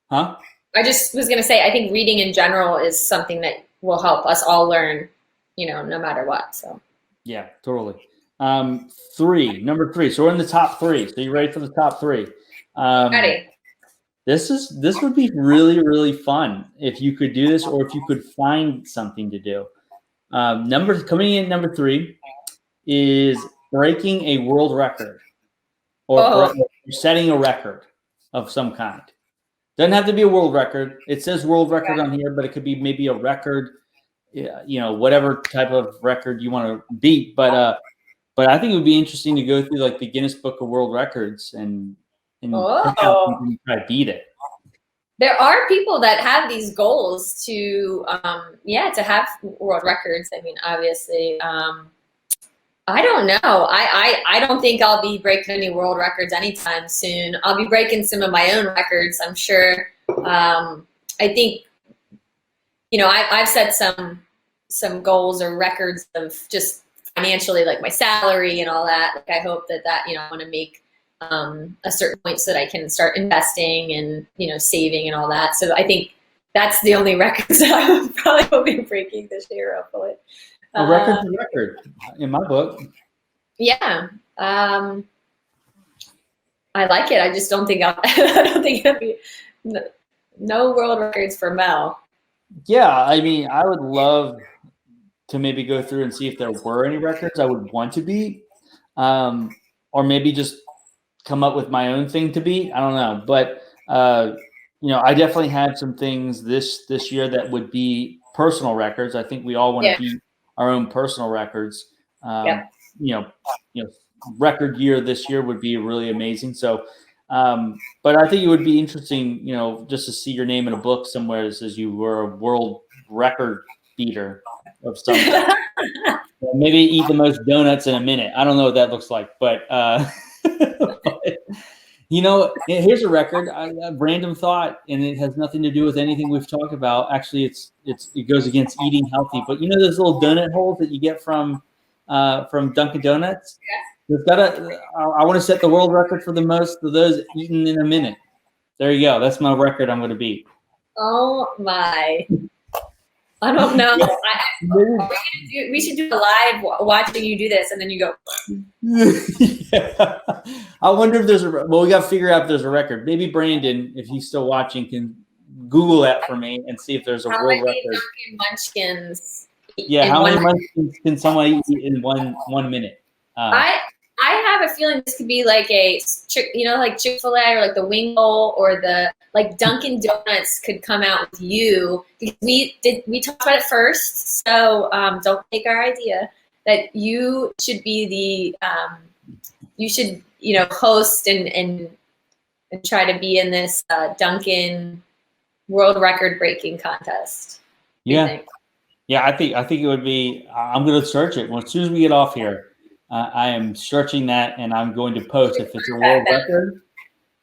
huh? I just was gonna say, I think reading in general is something that will help us all learn, no matter what. So Yeah, totally. Number three. So we're in the top three. So you ready for the top three? ready. This would be really, really fun if you could do this, or if you could find something to do. Coming in number three is breaking a world record, or setting a record of some kind. Doesn't have to be a world record. It says world record on here, but it could be maybe a record, whatever type of record you want to beat. But I think it would be interesting to go through like the Guinness Book of World Records and pick out something and try to beat it. There are people that have these goals to have world records. I mean, obviously, I don't know. I don't think I'll be breaking any world records anytime soon. I'll be breaking some of my own records, I'm sure. I think, I've set some goals or records of just financially, like my salary and all that. Like I hope that I want to make a certain point so that I can start investing and, saving and all that. So I think that's the only records that I probably will be breaking this year, hopefully. A record's a record in my book. Yeah. I like it. I just don't think I don't think it'll be no world records for Mel. Yeah, I mean, I would love to maybe go through and see if there were any records I would want to beat, or maybe just come up with my own thing to beat. I don't know, but I definitely had some things this year that would be personal records. I think we all want to beat our own personal records. Record year this year would be really amazing. So, but I think it would be interesting, just to see your name in a book somewhere that says you were a world record beater of something. Maybe eat the most donuts in a minute. I don't know what that looks like, but here's a record, a random thought, and it has nothing to do with anything we've talked about. Actually, it goes against eating healthy. But those little donut holes that you get from Dunkin' Donuts? I want to set the world record for the most of those eaten in a minute. There you go. That's my record I'm going to beat. Oh my. I don't know. We should do a live watching you do this, and then you go. Yeah. I wonder if there's we got to figure out if there's a record. Maybe Brandon, if he's still watching, can Google that for me and see if there's a world record. Dunkin' Munchkins. Yeah, how many munchkins can somebody eat in 1 minute? I have a feeling this could be like like Chick-fil-A or like the wing bowl or the like Dunkin' Donuts could come out with you, because we talked about it first. So don't take our idea that you should be you should host and try to be in this Dunkin' world record breaking contest. Yeah, I think it would be. I'm going to search it as soon as we get off here. I am searching that, and I'm going to post if it's a world record.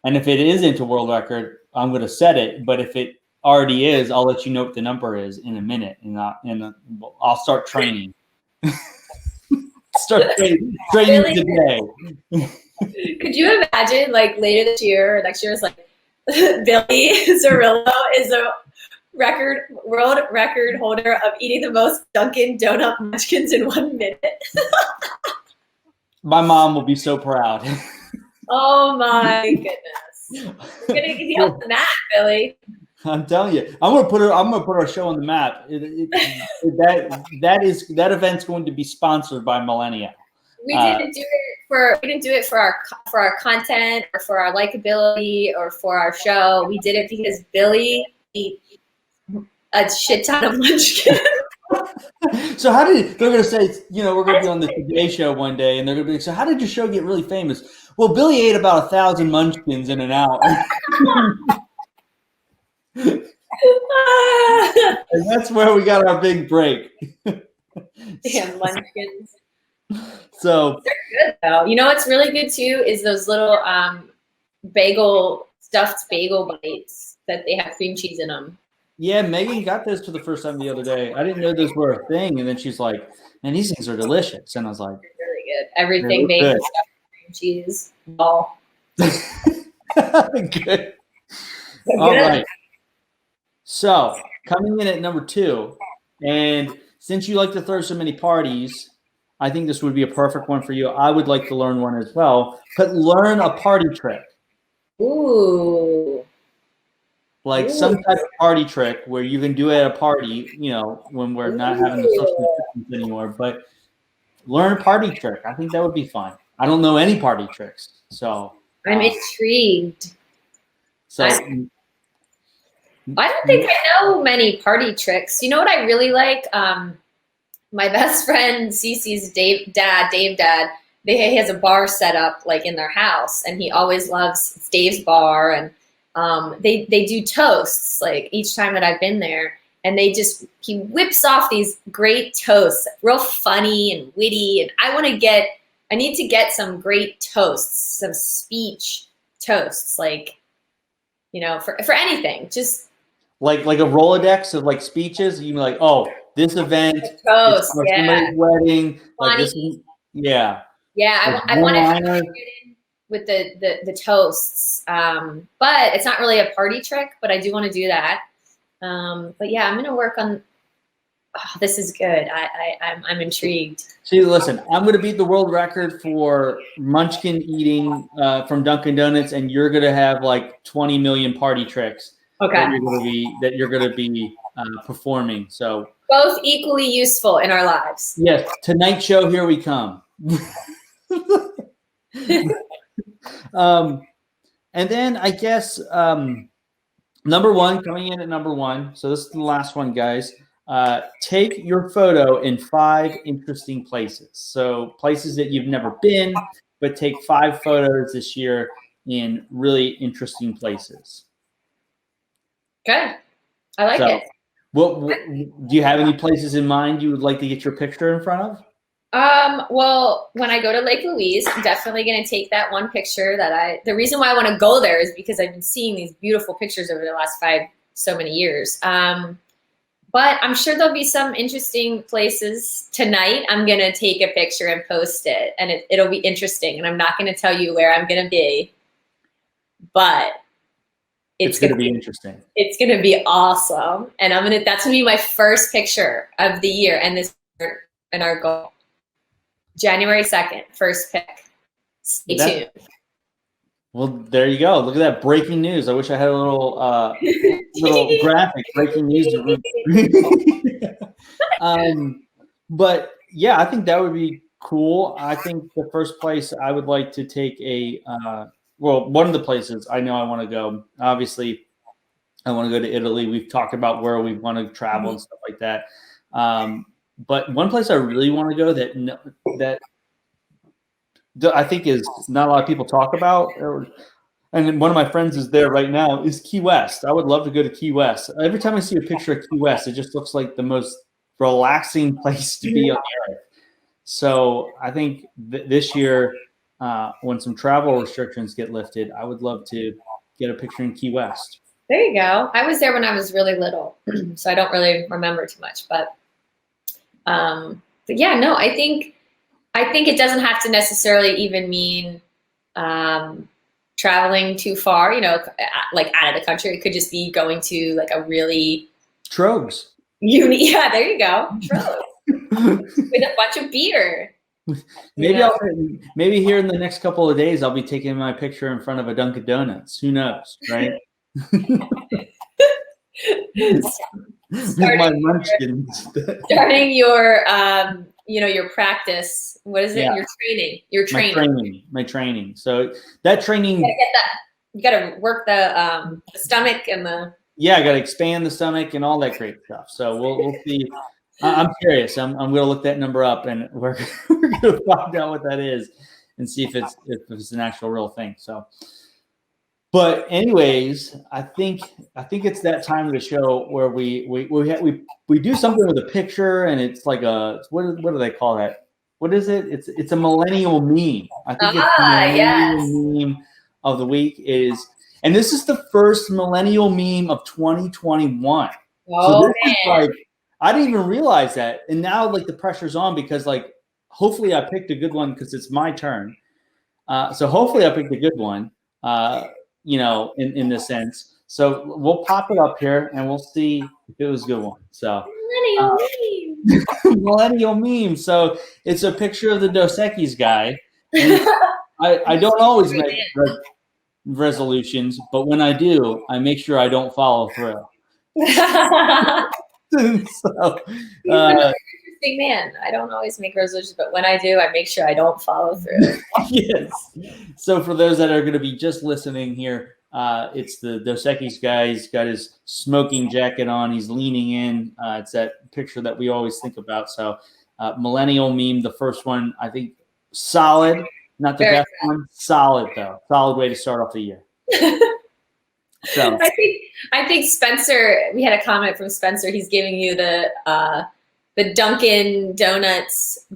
And if it isn't a world record, I'm going to set it. But if it already is, I'll let you know what the number is in a minute, and I'll start training. training really? Today. Could you imagine, like later this year or next year, it's like Billy Zerillo is a world record holder of eating the most Dunkin' Donut munchkins in 1 minute. My mom will be so proud. Oh my goodness. We're gonna get you off the map, Billy. I'm telling you, I'm gonna put our show on the map. That event's going to be sponsored by Millennia. We didn't do it for our content or for our likability or for our show. We did it because Billy ate a shit ton of munchkins. So they're going to say, we're going to be on the Today Show one day, and they're going to be like, so how did your show get really famous? Well, Billy ate about 1,000 munchkins in an hour. And that's where we got our big break. Damn munchkins. So they're good though. You know what's really good too is those little stuffed bagel bites that they have cream cheese in them. Yeah, Megan got those for the first time the other day. I didn't know those were a thing, and then she's like, "Man, these things are delicious." And I was like, "They're really good. Everything bagel stuffed cream cheese, all good." All right. So coming in at number 2, and since you like to throw so many parties, I think this would be a perfect one for you. I would like to learn one as well, but learn a party trick. Ooh. Like some type of party trick where you can do it at a party, when we're not having the social distance anymore. But learn a party trick. I think that would be fun. I don't know any party tricks, so I'm intrigued. So I don't think I know many party tricks. You know what I really like? My best friend Cece's Dave Dad, he has a bar set up like in their house, and he always loves it's Dave's bar, and they do toasts like each time that I've been there, and he whips off these great toasts, real funny and witty, and I need to get some great toasts, some speech toasts, like for anything, just like a Rolodex of like speeches. You like, oh, this event, toast, somebody's wedding, like this. Yeah. I want to get in with the toasts, but it's not really a party trick. But I do want to do that. But yeah, I'm gonna work on. Oh, this is good. I'm intrigued. See, listen, I'm gonna beat the world record for munchkin eating from Dunkin' Donuts, and you're gonna have like 20 million party tricks. Okay. That you're gonna be performing. So both equally useful in our lives. Yes. Tonight show, here we come. And then I guess number 1, coming in at number 1. So this is the last one, guys. Take your photo in 5 interesting places. So places that you've never been, but take 5 photos this year in really interesting places. Good. I like it. Do you have any places in mind you would like to get your picture in front of? Well, when I go to Lake Louise, I'm definitely going to take that one picture the reason why I want to go there is because I've been seeing these beautiful pictures over the last so many years. But I'm sure there'll be some interesting places tonight. I'm going to take a picture and post it, and it'll be interesting. And I'm not going to tell you where I'm going to be, but it's going to be interesting. It's going to be awesome. And that's going to be my first picture of the year and our goal. January 2nd, first pick. Stay tuned. Well, there you go. Look at that breaking news. I wish I had a little graphic breaking news. But yeah, I think that would be cool. I think the first place I would like to take one of the places I know I want to go, obviously I want to go to Italy. We've talked about where we want to travel and stuff like that. But one place I really want to go that I think is not a lot of people talk about, and one of my friends is there right now, is Key West. I would love to go to Key West. Every time I see a picture of Key West, it just looks like the most relaxing place to be on the earth. So I think this year, when some travel restrictions get lifted, I would love to get a picture in Key West. There you go. I was there when I was really little, so I don't really remember too much, but yeah, no, I think it doesn't have to necessarily even mean traveling too far, like out of the country. It could just be going to like a really Trogs. Yeah, there you go. Trogs. With a bunch of beer. Maybe here in the next couple of days, I'll be taking my picture in front of a Dunkin' Donuts. Who knows, right? With my munchkins. Starting your your practice. What is it? Yeah. Your training. My training. So that training. You gotta work the stomach and the. Yeah, I gotta expand the stomach and all that great stuff. So we'll see. I'm curious. I'm gonna look that number up, and we're gonna find out what that is and see if it's an actual real thing. So. But anyways, I think it's that time of the show where we do something with a picture, and it's like what do they call that? What is it? It's a millennial meme. I think it's the millennial meme of the week and this is the first millennial meme of 2021. Oh, so this is like I didn't even realize that, and now like the pressure's on because like hopefully I picked a good one because it's my turn. So hopefully I picked a good one. In this sense. So we'll pop it up here and we'll see if it was a good one. So millennial meme. So it's a picture of the Dos Equis guy. And I don't always make resolutions, but when I do, I make sure I don't follow through. So, interesting man. I don't always make resolutions, but when I do, I make sure I don't follow through. Yes. So for those that are going to be just listening here, it's the Dos Equis guy. He's got his smoking jacket on. He's leaning in. It's that picture that we always think about. So millennial meme, the first one, I think solid. Not the best one. Solid, though. Solid way to start off the year. So I think Spencer, we had a comment from Spencer. He's giving you the Dunkin' Donuts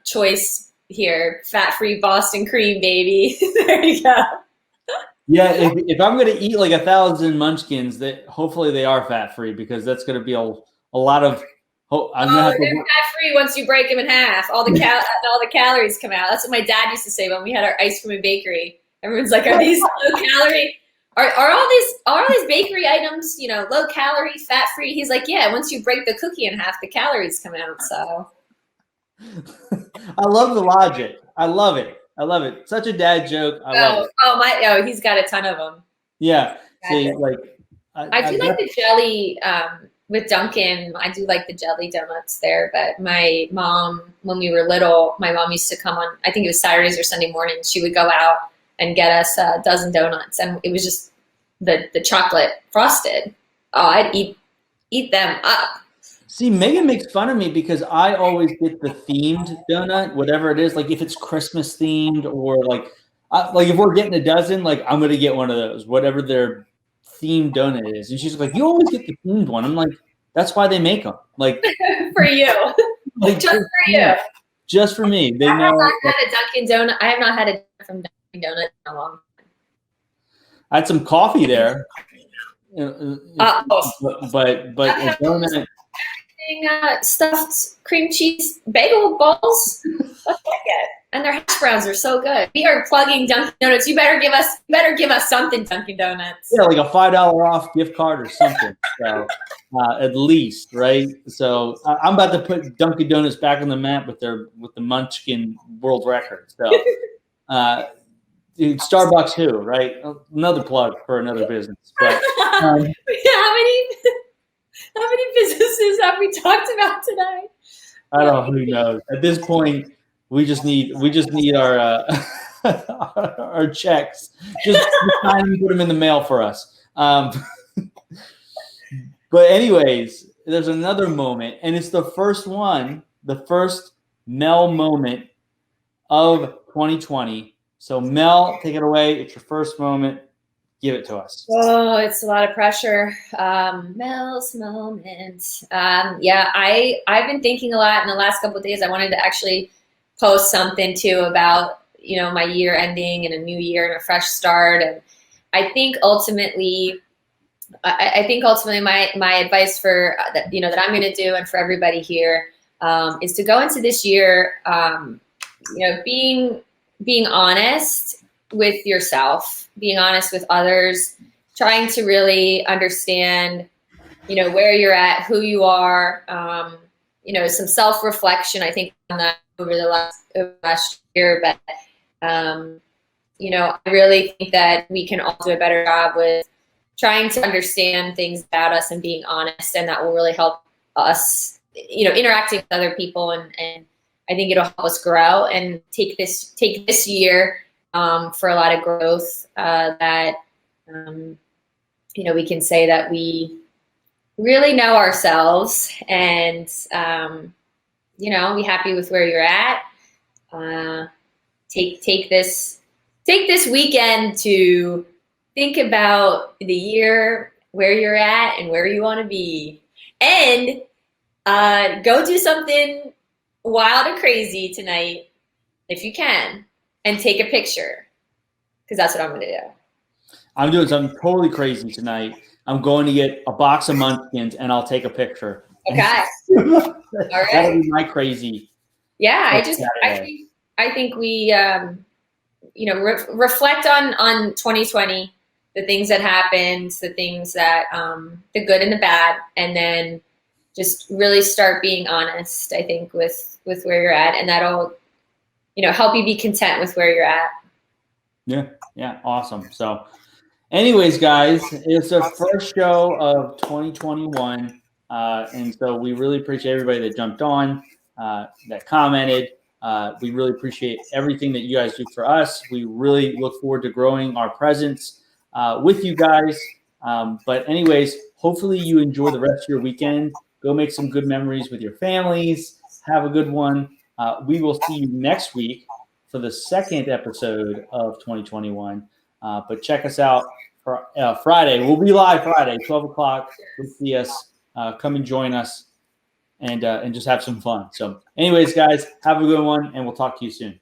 choice here, fat-free Boston cream, baby. There you go. Yeah, if I'm going to eat like 1,000 munchkins, that hopefully they are fat-free because that's going to be a lot of. They're fat-free once you break them in half. All the calories come out. That's what my dad used to say when we had our ice cream and bakery. Everyone's like, "Are these low calorie? Are all these bakery items, low calorie, fat free?" He's like, "Yeah, once you break the cookie in half, the calories come out." So I love the logic. I love it. Such a dad joke. I love it. He's got a ton of them. Yeah. See, I do like the jelly with Dunkin'. I do like the jelly donuts there. But my mom, when we were little, my mom used to come on, I think it was Saturdays or Sunday mornings. She would go out and get us a dozen donuts, and it was just the chocolate frosted. Oh, I'd eat them up. See, Megan makes fun of me because I always get the themed donut, whatever it is. Like if it's Christmas themed or like if we're getting a dozen, like I'm gonna get one of those, whatever their themed donut is. And she's like, "You always get the themed one." I'm like, "That's why they make them." Like for you, like just for you, just for me. They know. I have not had a Dunkin' Donut. I have not had a from Dunkin' Donut in a long time. I had some coffee there. But a donut. Stuffed cream cheese bagel balls. Let's look at. And their hash browns are so good. We are plugging Dunkin' Donuts. You better give us something, Dunkin' Donuts. Yeah, like a $5 off gift card or something. So at least, right? So I'm about to put Dunkin' Donuts back on the map with the Munchkin world record. So Starbucks too, right? Another plug for another business. But, how many businesses have we talked about today? I don't know. Who knows? At this point, we just need our our checks. Just sign and put them in the mail for us. But anyways, there's another moment, and it's the first Mel moment of 2020. So Mel, take it away. It's your first moment. Give it to us. Oh, it's a lot of pressure. Mel's moment. I've been thinking a lot in the last couple of days. I wanted to actually post something too about, my year ending and a new year and a fresh start. And I think ultimately my advice for that I'm going to do and for everybody here is to go into this year, being honest with yourself, being honest with others, trying to really understand, where you're at, who you are, some self-reflection. I think on that over the last year. But, I really think that we can all do a better job with trying to understand things about us and being honest, and that will really help us, interacting with other people. And I think it'll help us grow and take this year for a lot of growth that, we can say that we really know ourselves and, be happy with where you're at. Take this weekend to think about the year, where you're at and where you want to be, and go do something wild and crazy tonight if you can, and take a picture, because that's what I'm going to do. I'm doing something totally crazy tonight. I'm going to get a box of Munchkins and I'll take a picture. Okay. All right. That'll be my crazy. Yeah, I think we reflect on 2020, the things that happened, the things that the good and the bad, and then just really start being honest, I think, with where you're at, and that'll help you be content with where you're at. Yeah, awesome. So anyways, guys, it's the first show of 2021, and so we really appreciate everybody that jumped on, that commented. We really appreciate everything that you guys do for us. We really look forward to growing our presence with you guys. But anyways, hopefully you enjoy the rest of your weekend. Go make some good memories with your families. Have a good one. We will see you next week for the second episode of 2021. But check us out for Friday. We'll be live Friday, 12 o'clock. You'll see us. Come and join us and just have some fun. So anyways, guys, have a good one, and we'll talk to you soon.